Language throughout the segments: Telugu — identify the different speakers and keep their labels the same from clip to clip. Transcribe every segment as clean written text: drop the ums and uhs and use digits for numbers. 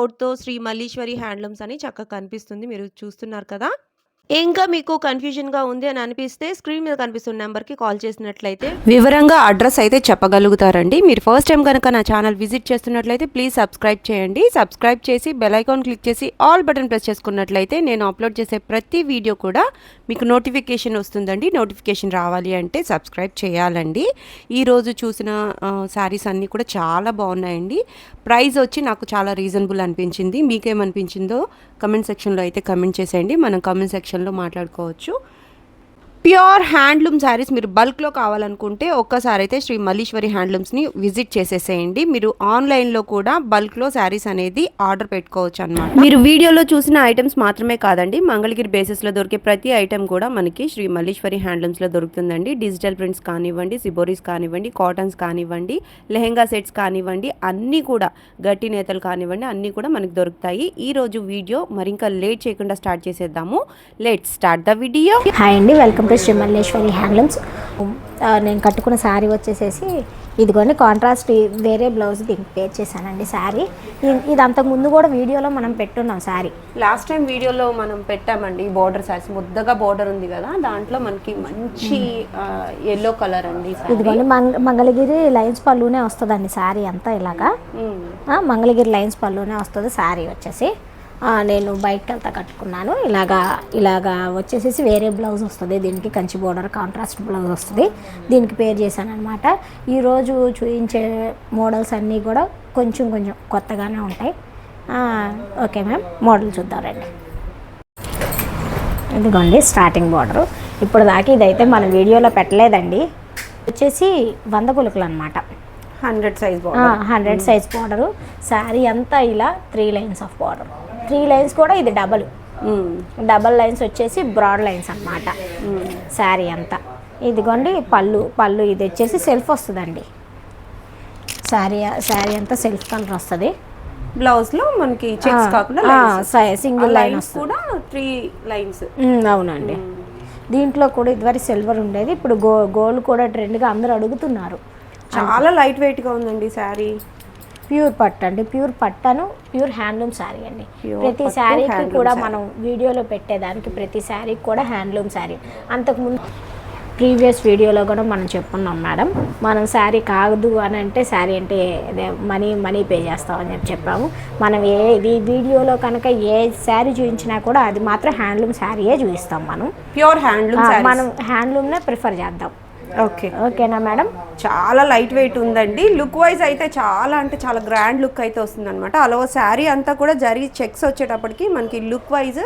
Speaker 1: బోర్డ్‌తో శ్రీ మల్లీశ్వరి హ్యాండ్లూమ్స్ అని చక్కగా కనిపిస్తుంది. మీరు చూస్తున్నారు కదా! ఇంకా మీకు కన్‌ఫ్యూజన్‌గా ఉంది అని అనిపిస్తే స్క్రీన్ మీద కనిపిస్తున్న నంబర్‌కి కాల్ చేసినట్లయితే వివరంగా అడ్రెస్ అయితే చెప్పగలుగుతారండి. మీరు ఫస్ట్ టైం గనక నా ఛానల్ విజిట్ చేస్తున్నట్లయితే ప్లీజ్ సబ్స్క్రైబ్ చేయండి. సబ్స్క్రైబ్ చేసి బెల్ ఐకాన్ క్లిక్ చేసి ఆల్ బటన్ ప్రెస్ చేసుకున్నట్లయితే నేను అప్లోడ్ చేసే ప్రతి వీడియో కూడా మీకు నోటిఫికేషన్ వస్తుందండి. నోటిఫికేషన్ రావాలి అంటే సబ్స్క్రైబ్ చేయాలండి. ఈరోజు చూసిన శారీస్ అన్నీ కూడా చాలా బాగున్నాయండి. ప్రైస్ వచ్చి నాకు చాలా రీజనబుల్ అనిపించింది. మీకేమనిపించిందో కమెంట్ సెక్షన్లో అయితే కమెంట్ చేసేయండి. మనం కమెంట్ సెక్షన్లో మాట్లాడుకోవచ్చు. ప్యూర్ హ్యాండ్లూమ్ శారీస్ మీరు బల్క్లో కావాలనుకుంటే ఒక్కసారి అయితే శ్రీ మల్లీశ్వరి హ్యాండ్లూమ్స్ని విజిట్ చేసేసేయండి. మీరు ఆన్లైన్లో కూడా బల్క్లో శారీస్ అనేది ఆర్డర్ పెట్టుకోవచ్చు అనమాట. మీరు వీడియోలో చూసిన ఐటమ్స్ మాత్రమే కాదండి, మంగళగిరి బేసిస్లో దొరికే ప్రతి ఐటమ్ కూడా మనకి శ్రీ మల్లీశ్వరి హ్యాండ్లూమ్స్లో దొరుకుతుందండి. డిజిటల్ ప్రింట్స్ కానివ్వండి, సిబోరీస్ కానివ్వండి, కాటన్స్ కానివ్వండి, లెహెంగా సెట్స్ కానివ్వండి, అన్నీ కూడా గట్టి నేతలు కానివ్వండి, అన్నీ కూడా మనకి దొరుకుతాయి. ఈరోజు వీడియో మరింకా లేట్ చేయకుండా స్టార్ట్ చేసేద్దాము. Let's start the video.
Speaker 2: Hi అండి, welcome to Sri Malleswari handlooms. నేను కట్టుకున్న శారీ వచ్చేసేసి ఇదిగోండి, కాంట్రాస్ట్ వేరే బ్లౌజ్ దీనికి పేర్ చేశానండి. శారీ ఇది అంతకుముందు కూడా వీడియోలో మనం పెట్టున్నాం. శారీ
Speaker 1: లాస్ట్ టైం వీడియోలో మనం పెట్టామండి. బోర్డర్ శారీస్ ముద్దగా బోర్డర్ ఉంది కదా, దాంట్లో మనకి మంచి ఎల్లో కలర్ అండి.
Speaker 2: ఇదిగోండి, మంగళగిరి లైన్స్ పళ్ళునే వస్తుందండి శారీ అంతా. ఇలాగా మంగళగిరి లైన్స్ పళ్ళునే వస్తుంది శారీ వచ్చేసి. నేను బయటకు వెళ్తా కట్టుకున్నాను. ఇలాగా వచ్చేసేసి వేరే బ్లౌజ్ వస్తుంది దీనికి, కంచి బోర్డర్ కాంట్రాస్ట్ బ్లౌజ్ వస్తుంది. దీనికి పేర్ చేశాను అనమాట. ఈరోజు చూపించే మోడల్స్ అన్నీ కూడా కొంచెం కొత్తగానే ఉంటాయి. ఓకే మ్యామ్, మోడల్ చూద్దాం రండి. ఇదిగోండి స్టార్టింగ్ బోర్డరు. ఇప్పుడు దాకా ఇదైతే మన వీడియోలో పెట్టలేదండి. వచ్చేసి 100 గులుకులు అనమాట.
Speaker 1: 100 size border,
Speaker 2: 100 size border. Sari అంతా ఇలా 3 లైన్స్ ఆఫ్ బోర్డర్. 3 లైన్స్ కూడా ఇది డబల్ లైన్స్ వచ్చేసి బ్రాడ్ లైన్స్ అన్నమాట. శారీ అంతా ఇదిగోండి. పళ్ళు ఇది వచ్చేసి సెల్ఫ్ వస్తుందండి. శారీ అంతా సెల్ఫ్ కలర్ వస్తుంది.
Speaker 1: బ్లౌజ్ లో మనకి చెక్స్ కాకుండా
Speaker 2: సింగిల్ లైన్
Speaker 1: కూడా 3 లైన్స్.
Speaker 2: అవునండి. దీంట్లో కూడా ఇదివరకు సిల్వర్ ఉండేది, ఇప్పుడు గోల్డ్ కూడా ట్రెండ్గా అందరూ అడుగుతున్నారు.
Speaker 1: చాలా లైట్ వెయిట్ గా ఉందండి శారీ.
Speaker 2: ప్యూర్ పట్టు అండి, ప్యూర్ పట్టను, ప్యూర్ హ్యాండ్లూమ్ శారీ అండి. ప్రతి శారీకి కూడా మనం వీడియోలో పెట్టేదానికి ప్రతి శారీకి కూడా హ్యాండ్లూమ్ శారీ. అంతకుముందు ప్రీవియస్ వీడియోలో కూడా మనం చెప్పున్నాం మేడం, మనం శారీ కాదు అని అంటే శారీ అంటే మనీ పే చేస్తామని చెప్పాము. మనం ఈ వీడియోలో కనుక ఏ శారీ చూపించినా కూడా అది మాత్రం హ్యాండ్లూమ్ శారీయే చూపిస్తాం. మనం
Speaker 1: ప్యూర్ హ్యాండ్లూమ్,
Speaker 2: మనం హ్యాండ్లూమ్నే ప్రిఫర్ చేద్దాం. ఓకేనా మేడం?
Speaker 1: చాలా లైట్ వెయిట్ ఉందండి. లుక్ వైజ్ అయితే చాలా అంటే చాలా గ్రాండ్ లుక్ అయితే వస్తుంది అనమాట. అలా శారీ అంతా కూడా జరీ చెక్స్ వచ్చేటప్పటికి మనకి లుక్ వైజ్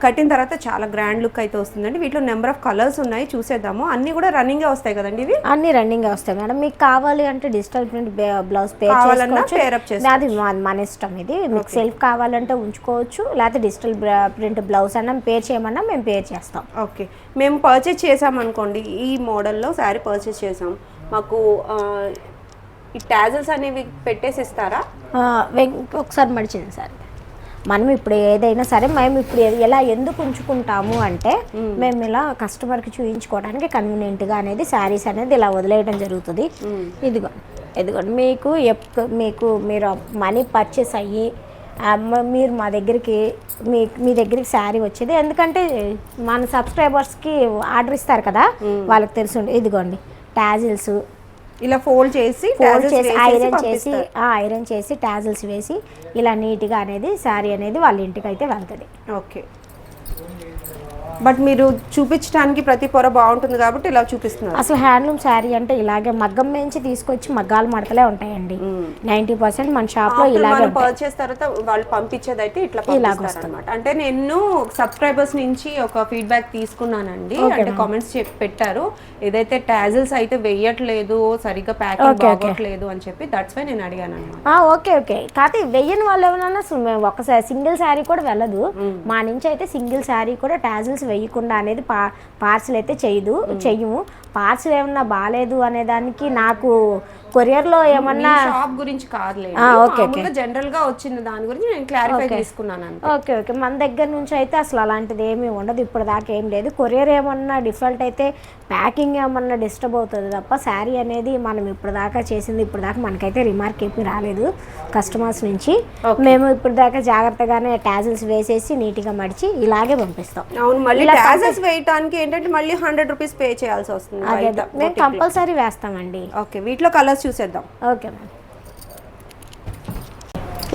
Speaker 1: కట్టిన తర్వాత చాలా గ్రాండ్ లుక్ అయితే వస్తుందండి. వీటిలో నెంబర్ ఆఫ్ కలర్స్ ఉన్నాయి, చూసేద్దాము. అన్నీ కూడా రన్నింగే వస్తాయి కదండి ఇవి?
Speaker 2: అన్ని రన్నింగే వస్తాయి మేడం. మీకు కావాలి అంటే డిజిటల్ ప్రింట్ బ్లౌజ్ పేరప్ చేసుకోవచ్చు, అది మన ఇష్టం. ఇది మీకు సెల్ఫ్ కావాలంటే ఉంచుకోవచ్చు, లేకపోతే డిజిటల్ ప్రింట్ బ్లౌజ్ అన్నా పేర్ చేయమన్నా మేము పేర్ చేస్తాం.
Speaker 1: ఓకే, మేము పర్చేస్ చేసామనుకోండి, ఈ మోడల్లో శారీ పర్చేస్ చేసాం, మాకు ఈ టాజల్స్ అనేవి పెట్టేసి ఇస్తారా?
Speaker 2: ఒకసారి మడిచింది సార్. మనం ఇప్పుడు ఏదైనా సరే మేము ఇప్పుడు ఎలా ఎందుకు ఉంచుకుంటాము అంటే, మేము ఇలా కస్టమర్కి చూపించుకోవడానికి కన్వీనియంట్గా అనేది శారీస్ అనేది ఇలా వదిలేయడం జరుగుతుంది. ఇదిగోండి మీరు మనీ పర్చేస్ అయ్యి మీరు మా దగ్గరికి మీ దగ్గరికి శారీ వచ్చేది. ఎందుకంటే మన సబ్స్క్రైబర్స్కి ఆర్డర్ ఇస్తారు కదా, వాళ్ళకి తెలుసు. ఇదిగోండి టాజిల్స్
Speaker 1: ఇలా ఫోల్డ్ చేసి
Speaker 2: ఐరన్ చేసి టాజిల్స్ వేసి ఇలా నీట్గా అనేది శారీ అనేది వాళ్ళ ఇంటికి అయితే వెళ్తుంది.
Speaker 1: ఓకే, బట్ మీరు చూపించడానికి ప్రతి పొర బాగుంటుంది కాబట్టి ఇలా చూపిస్తున్నారు.
Speaker 2: అసలు హ్యాండ్లూమ్ శారీ అంటే ఇలాగే మగ్గం నుంచి తీసుకొచ్చి మగ్గాలు మడతలే ఉంటాయండి. 90% మన షాప్ లో ఇలాగే
Speaker 1: పర్చేస్ తర్వాత వాళ్ళు పంపించేది అయితే ఇట్లా పంపిస్తారన్నమాట. అంటే నేను సబ్స్క్రైబర్స్ నుంచి ఒక ఫీడ్బ్యాక్ తీసుకున్నానండి. అంటే కామెంట్స్ పెట్టారు, ఏదైతే టాజిల్స్ అయితే వెయ్యట్లేదు, సరిగ్గా ప్యాకింగ్ బాగోట్లేదు అని చెప్పి. దట్స్ వై నేను అడిగాను అనమాట.
Speaker 2: ఓకే కాకపోతే వెయ్యని వాళ్ళు ఏమన్నా ఒకసారి సింగిల్ శారీ కూడా వెళ్ళదు. మా నుంచి అయితే సింగిల్ శారీ కూడా టాజిల్స్ వేయకుండా అనేది పార్సల్ అయితే చెయ్యము. పార్సల్ ఏమన్నా బాగాలేదు అనే దానికి నాకు కొరియర్లో ఏమన్నా
Speaker 1: షాప్ గురించి కాదులే,
Speaker 2: ఓకే
Speaker 1: జనరల్ గా వచ్చిన దాని గురించి నేను క్లారిఫై తీసుకున్నాను.
Speaker 2: ఓకే మన దగ్గర నుంచి అయితే అసలు అలాంటిది ఏమీ ఉండదు, ఇప్పుడు దాకా ఏం లేదు. కొరియర్ ఏమన్నా డిఫాల్ట్ అయితే ప్యాకింగ్ ఏమన్నా డిస్టర్బ్ అవుతుంది తప్ప శారీ అనేది మనం ఇప్పుడు దాకా చేసింది ఇప్పుడు దాకా మనకైతే రిమార్క్ ఏమీ రాలేదు కస్టమర్స్ నుంచి. మేము ఇప్పుడు దాకా జాగ్రత్తగానే టాజిల్స్ వేసేసి నీట్గా మడిచి ఇలాగే పంపిస్తాం.
Speaker 1: అవును, మళ్ళీ టాజిల్స్ వేయడానికి ఏంటంటే మళ్ళీ 100 రూపీస్ పే చేయాల్సి వస్తుంది.
Speaker 2: మేము కంపల్సరీ వేస్తామండి.
Speaker 1: ఓకే, వీటిలో కలర్స్ చూసేద్దాం.
Speaker 2: Okay ma'am.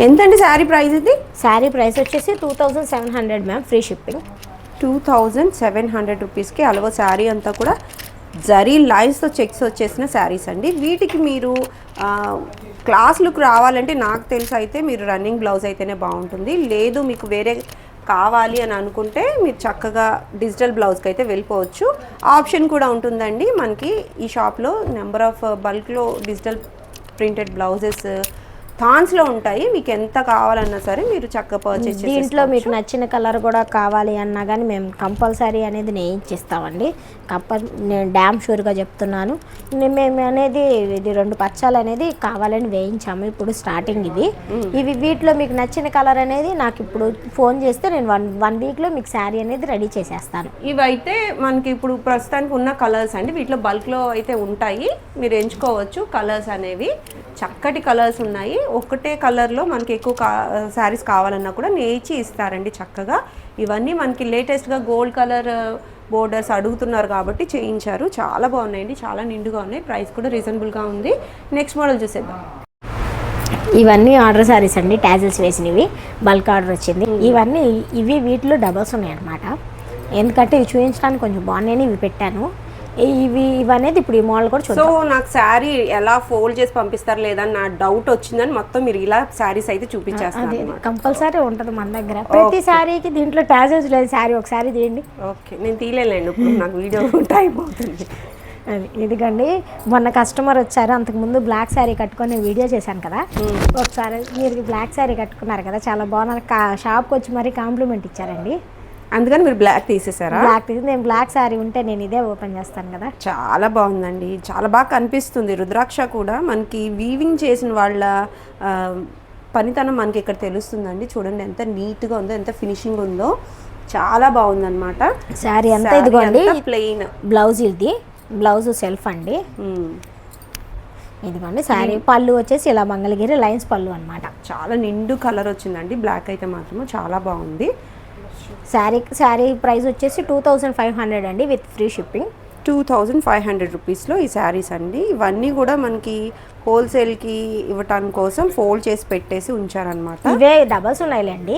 Speaker 1: ఎంతండి శారీ ప్రైస్? ఇది
Speaker 2: శారీ ప్రైస్ వచ్చేసి 2700 మ్యామ్, ఫ్రీ షిప్పింగ్.
Speaker 1: 2700 రూపీస్కి అలవ శారీ అంతా కూడా జరీ లైన్స్తో చెక్స్ వచ్చేసిన శారీస్ అండి. వీటికి మీరు క్లాస్ లుక్ రావాలంటే నాకు తెలిసి అయితే మీరు రన్నింగ్ బ్లౌజ్ అయితేనే బాగుంటుంది. లేదు మీకు వేరే కావాలి అని అనుకుంటే మీరు చక్కగా డిజిటల్ బ్లౌజ్కి అయితే వెళ్ళిపోవచ్చు. ఆప్షన్ కూడా ఉంటుందండి మనకి ఈ షాప్లో. నెంబర్ ఆఫ్ బల్క్లో డిజిటల్ ప్రింటెడ్ బ్లౌజెస్ థాన్స్లో ఉంటాయి. మీకు ఎంత కావాలన్నా సరే మీరు చక్కగా పర్చేస్ చేసి
Speaker 2: దీంట్లో మీకు నచ్చిన కలర్ కూడా కావాలి అన్నా కానీ మేము కంపల్సరీ అనేది నేయించిస్తామండి. నేను డ్యామ్ షూర్గా చెప్తున్నాను. మేము అనేది ఇది 2 పచ్చాలు అనేది కావాలని వేయించాము ఇప్పుడు స్టార్టింగ్. ఇవి వీటిలో మీకు నచ్చిన కలర్ అనేది నాకు ఇప్పుడు ఫోన్ చేస్తే నేను వన్ వీక్లో మీకు శారీ అనేది రెడీ చేసేస్తాను.
Speaker 1: ఇవైతే మనకి ఇప్పుడు ప్రస్తుతానికి ఉన్న కలర్స్ అండి. వీటిలో బల్క్లో అయితే ఉంటాయి, మీరు ఎంచుకోవచ్చు. కలర్స్ అనేవి చక్కటి కలర్స్ ఉన్నాయి. ఒకటే కలర్లో మనకి ఎక్కువ శారీస్ కావాలన్నా కూడా నేర్చి ఇస్తారండి చక్కగా. ఇవన్నీ మనకి లేటెస్ట్గా గోల్డ్ కలర్ బోర్డర్స్ అడుగుతున్నారు కాబట్టి చేయించారు. చాలా బాగున్నాయండి, చాలా నిండుగా ఉన్నాయి. ప్రైస్ కూడా రీజనబుల్గా ఉంది. నెక్స్ట్ మోడల్ చూసేద్దాం.
Speaker 2: ఇవన్నీ ఆర్డర్ శారీస్ అండి, టాజిల్స్ వేసినవి బల్క్ ఆర్డర్ వచ్చింది. ఇవి వీటిలో డబల్స్ ఉన్నాయి అనమాట. ఎందుకంటే ఇవి చూపించడానికి కొంచెం బాగున్నాయని ఇవి పెట్టాను. ఇవనేది ఇప్పుడు ఈ మోడల్ కూడా చూద్దాం.
Speaker 1: సో నాకు శారీ ఎలా ఫోల్డ్ చేసి పంపిస్తారు లేదా నా డౌట్ వచ్చిందని మొత్తం మీరు ఇలా శారీస్ అయితే చూపించేస్తారు.
Speaker 2: కంపల్సరీ ఉంటుంది మన దగ్గర ప్రతి శారీకి. దీంట్లో టాజెస్ లేదు శారీ, ఒక శారీ తీయండి.
Speaker 1: ఓకే, నేను తీయలేండి ఇప్పుడు నాకు వీడియో టైం అవుతుంది.
Speaker 2: అది ఇదిగండి, మొన్న కస్టమర్ వచ్చారు. అంతకుముందు బ్లాక్ శారీ కట్టుకొని నేను వీడియో చేశాను కదా. ఒకసారి మీరు బ్లాక్ శారీ కట్టుకున్నారు కదా, చాలా బాగున్నారు. షాప్కి వచ్చి మరీ కాంప్లిమెంట్ ఇచ్చారండి.
Speaker 1: అందుకని మీరు బ్లాక్ తీసేసారా?
Speaker 2: బ్లాక్ తీసి నేను బ్లాక్ శారీ ఉంటే నేను ఇదే ఓపెన్ చేస్తాను కదా.
Speaker 1: చాలా బాగుందండి, చాలా బాగా కనిపిస్తుంది. రుద్రాక్ష కూడా మనకి వీవింగ్ చేసిన వాళ్ళ పనితనం మనకి ఇక్కడ తెలుస్తుందండి. చూడండి ఎంత నీట్గా ఉందో, ఎంత ఫినిషింగ్ ఉందో, చాలా బాగుందన్నమాట.
Speaker 2: శారీ అంతా ఇదిగోండి
Speaker 1: ప్లెయిన్.
Speaker 2: బ్లౌజ్ ఇది బ్లౌజ్ సెల్ఫ్ అండి. ఇదిగోండి శారీ పళ్ళు వచ్చేసి ఇలా మంగళగిరి లైన్స్ పళ్ళు అనమాట.
Speaker 1: చాలా నిండు కలర్ వచ్చిందండి. బ్లాక్ అయితే మాత్రము చాలా బాగుంది.
Speaker 2: శారీ ప్రైస్ వచ్చేసి 2500 అండి విత్ ఫ్రీ షిప్పింగ్.
Speaker 1: 2500 రూపీస్లో ఈ శారీస్ అండి. ఇవన్నీ కూడా మనకి హోల్సేల్కి ఇవ్వటానికి కోసం ఫోల్డ్ చేసి పెట్టేసి ఉంచారనమాట.
Speaker 2: ఇవే డబల్స్ ఉన్నాయిలేండి.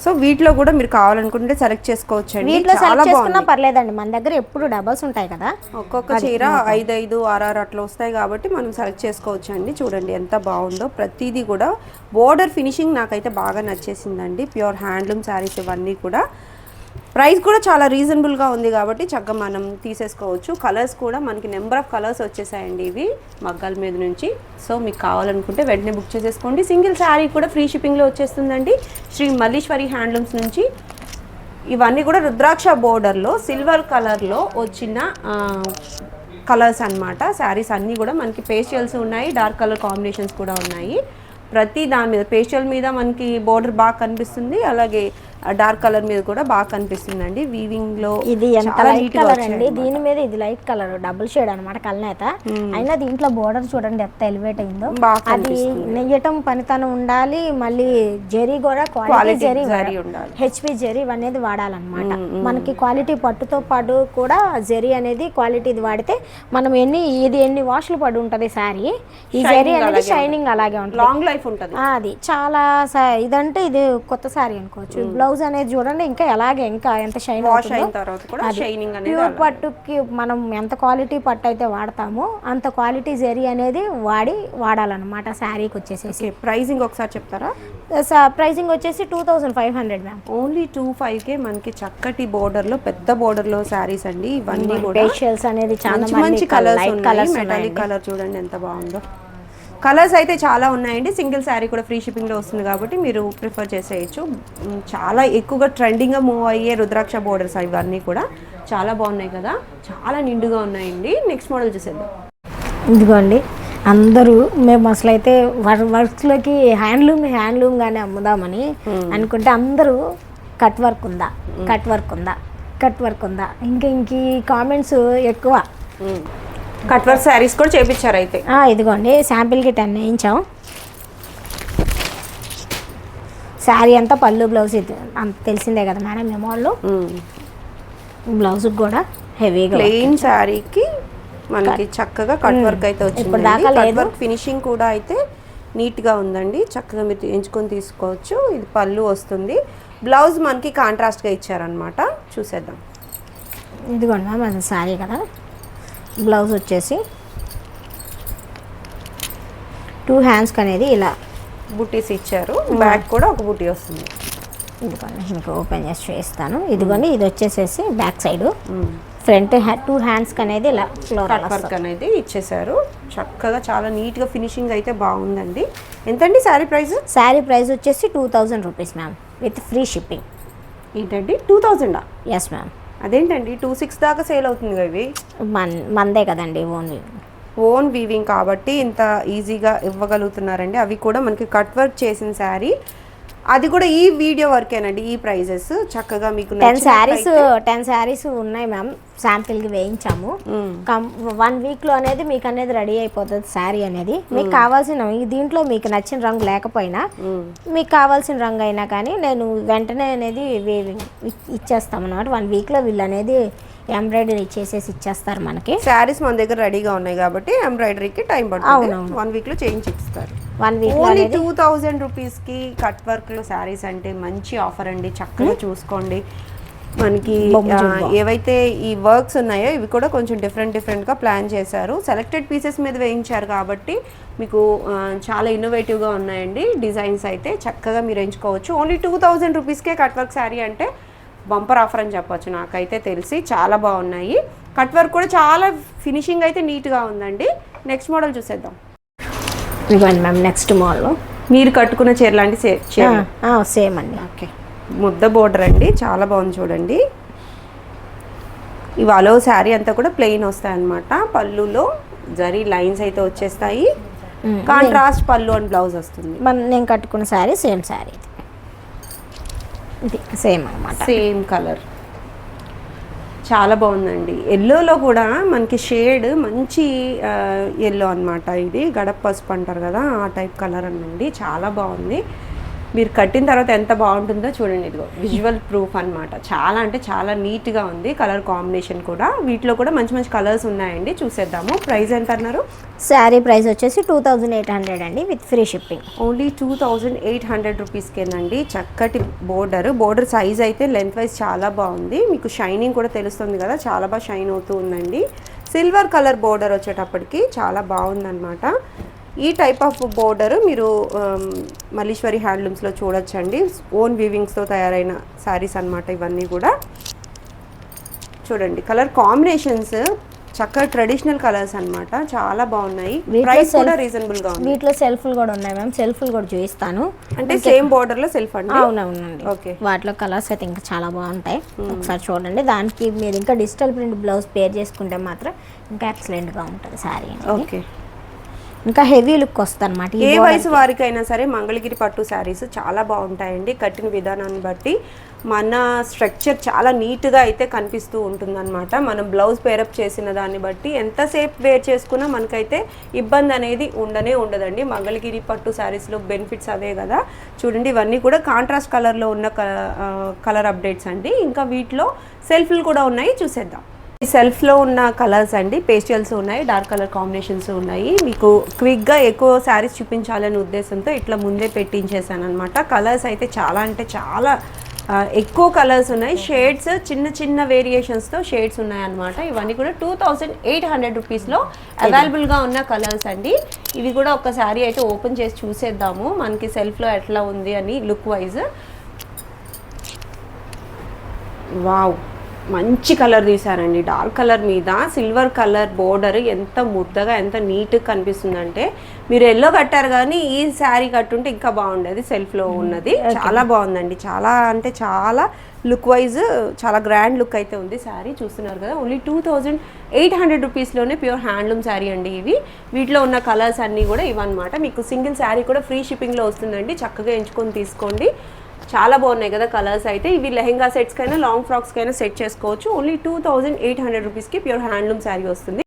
Speaker 1: సో వీటిలో కూడా మీరు కావాలనుకుంటే సెలెక్ట్ చేసుకోవచ్చు అండి.
Speaker 2: వీటిలో సెలెక్ట్ చేసుకున్నా పర్లేదండి, మన దగ్గర ఎప్పుడు డబల్స్ ఉంటాయి కదా.
Speaker 1: ఒక్కొక్క చీర 5 6 అట్లా వస్తాయి కాబట్టి మనం సెలెక్ట్ చేసుకోవచ్చు అండి. చూడండి ఎంత బాగుందో, ప్రతిదీ కూడా బోర్డర్ ఫినిషింగ్ నాకైతే బాగా నచ్చేసిందండి. ప్యూర్ హ్యాండ్లూమ్ శారీస్ ఇవన్నీ కూడా. ప్రైస్ కూడా చాలా రీజనబుల్గా ఉంది కాబట్టి చక్కగా మనం తీసేసుకోవచ్చు. కలర్స్ కూడా మనకి నెంబర్ ఆఫ్ కలర్స్ వచ్చేసాయండి ఇవి మగ్గాల మీద నుంచి. సో మీకు కావాలనుకుంటే వెంటనే బుక్ చేసేసుకోండి. సింగిల్ శారీ కూడా ఫ్రీ షిప్పింగ్లో వచ్చేస్తుందండి శ్రీ మల్లీశ్వరి హ్యాండ్లూమ్స్ నుంచి. ఇవన్నీ కూడా రుద్రాక్ష బోర్డర్లో సిల్వర్ కలర్లో వచ్చిన కలర్స్ అన్నమాట. శారీస్ అన్నీ కూడా మనకి పేస్టల్స్ ఉన్నాయి, డార్క్ కలర్ కాంబినేషన్స్ కూడా ఉన్నాయి. ప్రతి దాని మీద పేస్టల్ మీద మనకి బోర్డర్ బాగా కనిపిస్తుంది, అలాగే డార్క్ కలర్ మీద కూడా బాగా కనిపిస్తుందండి. వీవింగ్ లో
Speaker 2: ఇది ఎంత లైట్ కలర్ అండి, దీని మీద ఇది లైట్ కలర్ డబుల్ షేడ్ అనమాట కల్నేత. అయినా దీంట్లో బోర్డర్ చూడండి ఎంత ఎలివేట్ అయిందో. అది నెయ్యటం పనితనం ఉండాలి, మళ్ళీ జరీ కూడా క్వాలిటీ జరీ ఉండాలి. హెచ్పి జరీ అనేది వాడాలన్నమాట. మనకి క్వాలిటీ పట్టుతో పాటు కూడా జరీ అనేది క్వాలిటీది వాడితే మనం ఎన్ని వాష్లు పడి ఉంటుంది శారీ, ఈ జరీ అనేది షైనింగ్ అలాగే ఉంటుంది,
Speaker 1: లాంగ్ లైఫ్ ఉంటుంది.
Speaker 2: అది చాలా ఇదంటే ఇది కొత్త శారీ అనుకోవచ్చు. బ్లౌజ్ అనేది చూడండి ఇంకా ఇంకా ఎంత షైన్ అవుతుందో. ప్యూర్ పట్టుకి మనం ఎంత క్వాలిటీ పట్టు అయితే వాడతామో అంత క్వాలిటీ జరీ అనేది వాడాలన్నమాట శారీకి వచ్చేసి.
Speaker 1: ప్రైసింగ్ ఒకసారి చెప్తారా?
Speaker 2: ప్రైసింగ్ వచ్చేసి 2500 మ్యామ్.
Speaker 1: ఓన్లీ 2500 మనకి చక్కటి బోర్డర్ లో పెద్ద బోర్డర్ లో శారీస్ అండి. ఇవన్నీ కూడా
Speaker 2: ఫేషియల్స్ అనేది చాలా
Speaker 1: మంచి కలర్స్ ఉన్నాయి. మెటాలిక్ కలర్ చూడండి ఎంత బాగుందో. కలర్స్ అయితే చాలా ఉన్నాయండి. సింగిల్ శారీ కూడా ఫ్రీ షిప్పింగ్లో వస్తుంది కాబట్టి మీరు ప్రిఫర్ చేసేయచ్చు. చాలా ఎక్కువగా ట్రెండింగ్గా మూవ్ అయ్యే రుద్రాక్ష బోర్డర్స్ ఇవన్నీ కూడా చాలా బాగున్నాయి కదా, చాలా నిండుగా ఉన్నాయండి. నెక్స్ట్ మోడల్ చూసేద్దాం.
Speaker 2: ఇదిగోండి, అందరూ మేము అసలు అయితే వర్క్స్లోకి హ్యాండ్లూమ్గానే అమ్ముదామని అనుకుంటే అందరూ కట్ వర్క్ ఉందా, కట్ వర్క్ ఉందా, కట్ వర్క్ ఉందా, ఇంక ఈ కామెంట్స్ ఎక్కువ.
Speaker 1: కట్ వర్క్ శారీస్ కూడా చేపించారు అయితే.
Speaker 2: ఇదిగోండి, శాంపిల్కి 10 వేయించాం. శారీ అంతా పళ్ళు బ్లౌజ్ ఇది అంత తెలిసిందే కదా మేడం. మేము వాళ్ళు బ్లౌజ్కి కూడా హెవీగా
Speaker 1: ప్లెయిన్ శారీకి మనకి చక్కగా కట్ వర్క్ అయితే వచ్చింది. కట్ వర్క్ ఫినిషింగ్ కూడా అయితే నీట్గా ఉందండి. చక్కగా మీరు ఎంచుకొని తీసుకోవచ్చు. ఇది పళ్ళు వస్తుంది. బ్లౌజ్ మనకి కాంట్రాస్ట్గా ఇచ్చారనమాట. చూసేద్దాం.
Speaker 2: ఇదిగోండి మ్యామ్, అది శారీ కదా. బ్లౌజ్ వచ్చేసి 2 హ్యాండ్స్కి అనేది ఇలా
Speaker 1: బుటీస్ ఇచ్చారు. బ్యాక్ కూడా ఒక బుటీ వస్తుంది.
Speaker 2: ఇదిగోండి, ఇంకా ఓపెన్ చేసి చూపిస్తాను. ఇదిగోండి, ఇది వచ్చేసేసి బ్యాక్ సైడ్, ఫ్రంట్ 2 హ్యాండ్స్కి అనేది ఇలా ఫ్లోరల్
Speaker 1: వర్క్ అనేది ఇచ్చేసారు. చక్కగా చాలా నీట్గా ఫినిషింగ్ అయితే బాగుందండి. ఎంతండి శారీ ప్రైస్?
Speaker 2: శారీ ప్రైస్ వచ్చేసి 2000 rupees ma'am, with free shipping.
Speaker 1: ఏంటండి 2000?
Speaker 2: Yes ma'am.
Speaker 1: అదేంటండి 26 దాకా సేల్ అవుతుంది ఇవి?
Speaker 2: మందే కదండి,
Speaker 1: ఓన్ వీవింగ్ కాబట్టి ఇంత ఈజీగా ఇవ్వగలుగుతున్నారండి. అవి కూడా మనకి కట్ వర్క్ చేసిన శారీ, అది కూడా ఈ వీడియో వరకేనండి. ఈ ప్రైజెస్ చక్కగా మీకు
Speaker 2: 10 శారీస్ ఉన్నాయి మ్యామ్. శాంపిల్కి వేయించాము. 1 వీక్లో అనేది మీకు అనేది రెడీ అయిపోతుంది శారీ అనేది. మీకు కావాల్సిన దీంట్లో మీకు నచ్చిన రంగు లేకపోయినా మీకు కావాల్సిన రంగు అయినా కానీ నేను వెంటనే అనేది ఇచ్చేస్తాం అన్నమాట. 1 వీక్లో వీళ్ళు అనేది ఎంబ్రాయిడరీ చేసేసి ఇచ్చేస్తారు మనకి.
Speaker 1: శారీస్ మన దగ్గర రెడీగా ఉన్నాయి కాబట్టి ఎంబ్రాయిడరీకి టైం పడుతుంది. 1 వీక్లో చేయించి ఇస్తారు.
Speaker 2: 1 వీక్
Speaker 1: ఓన్లీ 2000 రూపీస్కి కట్ వర్క్లో శారీస్ అంటే మంచి ఆఫర్ అండి. చక్కగా చూసుకోండి. మనకి ఏవైతే ఈ వర్క్స్ ఉన్నాయో ఇవి కూడా కొంచెం డిఫరెంట్గా ప్లాన్ చేశారు. సెలెక్టెడ్ పీసెస్ మీద వేయించారు కాబట్టి మీకు చాలా ఇన్నోవేటివ్గా ఉన్నాయండి డిజైన్స్ అయితే. చక్కగా మీరు ఎంచుకోవచ్చు. ఓన్లీ 2000 రూపీస్కే కట్ వర్క్ శారీ అంటే బంపర్ ఆఫర్ అని చెప్పొచ్చు. నాకైతే తెలిసి చాలా బాగున్నాయి. కట్ వర్క్ కూడా చాలా ఫినిషింగ్ అయితే నీట్గా ఉందండి. నెక్స్ట్ మోడల్ చూసేద్దాం.
Speaker 2: ఇవ్వండి మ్యామ్, నెక్స్ట్ మోడల్
Speaker 1: మీరు కట్టుకున్న చీర లాంటి
Speaker 2: సేమ్ అండి.
Speaker 1: ఓకే, ముద్ద బోర్డర్ అండి, చాలా బాగుంది చూడండి. ఇవాళ శారీ అంతా కూడా ప్లెయిన్ వస్తాయి అన్నమాట. పళ్ళులో జరీ లైన్స్ అయితే వచ్చేస్తాయి. కాంట్రాస్ట్ పళ్ళు అండ్ బ్లౌజ్ వస్తుంది.
Speaker 2: నేను కట్టుకున్న శారీ సేమ్ శారీ, ఇది సేమ్ అన్నమాట.
Speaker 1: సేమ్ కలర్ చాలా బాగుందండి. ఎల్లోలో కూడా మనకి షేడ్ మంచి ఎల్లో అనమాట. ఇది గడప పసుపు అంటారు కదా, ఆ టైప్ కలర్ అనండి. చాలా బాగుంది. మీరు కట్టిన తర్వాత ఎంత బాగుంటుందో చూడండి. ఇదిగో విజువల్ ప్రూఫ్ అనమాట. చాలా అంటే చాలా నీట్గా ఉంది. కలర్ కాంబినేషన్ కూడా వీటిలో కూడా మంచి మంచి కలర్స్ ఉన్నాయండి. చూసేద్దాము. ప్రైస్ ఎంత అన్నారు?
Speaker 2: శారీ ప్రైస్ వచ్చేసి 2800 అండి, విత్ ఫ్రీ షిప్పింగ్.
Speaker 1: ఓన్లీ 2800 రూపీస్కేనండి. చక్కటి బోర్డర్ సైజ్ అయితే లెంత్ వైజ్ చాలా బాగుంది. మీకు షైనింగ్ కూడా తెలుస్తుంది కదా, చాలా బాగా షైన్ అవుతూ ఉందండి. సిల్వర్ కలర్ బోర్డర్ వచ్చేటప్పటికి చాలా బాగుందన్నమాట. ఈ టైప్ ఆఫ్ బోర్డర్ మీరు మల్లీశ్వరి హ్యాండ్లూమ్స్లో చూడొచ్చండి. ఓన్ వీవింగ్స్తో తయారైన శారీస్ అన్నమాట ఇవన్నీ కూడా. చూడండి కలర్ కాంబినేషన్స్ చక్కగా ట్రెడిషనల్ కలర్స్ అన్నమాట. చాలా బాగున్నాయి. ప్రైస్ కూడా రీజనబుల్ గా ఉంది.
Speaker 2: వీటిలో సెల్ఫ్లు కూడా ఉన్నాయి మ్యామ్. సెల్ఫ్లు కూడా చూపిస్తాను.
Speaker 1: అంటే సేమ్ బోర్డర్ లో సెల్ఫ్ అండి?
Speaker 2: అవునవునండి. ఓకే, వాటిలో కలర్స్ అయితే ఇంకా చాలా బాగుంటాయి. ఒకసారి చూడండి. దానికి మీరు ఇంకా డిజిటల్ ప్రింట్ బ్లౌజ్ పేర్ చేసుకుంటే మాత్రం ఇంకా ఎక్సలెంట్ గా ఉంటుంది శారీ. ఓకే, ఇంకా హెవీ లుక్ వస్తుంది అనమాట.
Speaker 1: ఏ వయసు వారికైనా సరే మంగళగిరి పట్టు శారీస్ చాలా బాగుంటాయండి. కట్టిన విధానాన్ని బట్టి మన స్ట్రక్చర్ చాలా నీట్గా అయితే కనిపిస్తూ ఉంటుందన్నమాట. మనం బ్లౌజ్ పేరప్ చేసిన దాన్ని బట్టి ఎంతసేపు వేర్ చేసుకున్నా మనకైతే ఇబ్బంది అనేది ఉండదండి. మంగళగిరి పట్టు శారీస్లో బెనిఫిట్స్ అవే కదా. చూడండి, ఇవన్నీ కూడా కాంట్రాస్ట్ కలర్లో ఉన్న కలర్ అప్డేట్స్ అండి. ఇంకా వీటిలో సెల్ఫ్లు కూడా ఉన్నాయి, చూసేద్దాం. ఈ సెల్ఫ్లో ఉన్న కలర్స్ అండి, పేస్టల్స్ ఉన్నాయి, డార్క్ కలర్ కాంబినేషన్స్ ఉన్నాయి. మీకు క్విక్గా ఎక్కువ శారీస్ చూపించాలనే ఉద్దేశంతో ఇట్లా ముందే పెట్టించేసాను అనమాట. కలర్స్ అయితే చాలా అంటే చాలా ఎక్కువ కలర్స్ ఉన్నాయి. షేడ్స్ చిన్న చిన్న వేరియేషన్స్తో షేడ్స్ ఉన్నాయన్నమాట. ఇవన్నీ కూడా 2800 రూపీస్లో అవైలబుల్గా ఉన్న కలర్స్ అండి. ఇవి కూడా ఒక శారీ అయితే ఓపెన్ చేసి చూసేద్దాము మనకి సెల్ఫ్లో ఎట్లా ఉంది అని లుక్ వైజ్. వావ్, మంచి కలర్ తీసారండి, డార్క్ కలర్ మీద సిల్వర్ కలర్ బోర్డర్ ఎంత ముద్దగా ఎంత నీట్గా కనిపిస్తుందంటే, మీరు ఎల్లో కట్టారు కానీ ఈ శారీ కట్టుంటే ఇంకా బాగుండేది. సెల్ఫ్లో ఉన్నది చాలా బాగుందండి, చాలా అంటే చాలా లుక్ వైజ్ చాలా గ్రాండ్ లుక్ అయితే ఉంది. శారీ చూస్తున్నారు కదా, ఓన్లీ 2800 రూపీస్లోనే ప్యూర్ హ్యాండ్లూమ్ శారీ అండి ఇవి. వీటిలో ఉన్న కలర్స్ అన్నీ కూడా ఇవన్నమాట. మీకు సింగిల్ శారీ కూడా ఫ్రీ షిప్పింగ్లో వస్తుందండి, చక్కగా ఎంచుకొని తీసుకోండి. చాలా బాగున్నాయి కదా కలర్స్ అయితే. ఇవి లెహెంగా సెట్స్కైనా లాంగ్ ఫ్రాక్స్కైనా సెట్ చేసుకోవచ్చు. ఓన్లీ 2800 రూపీస్కి ప్యూర్ హ్యాండ్లూమ్ శారీ వస్తుంది.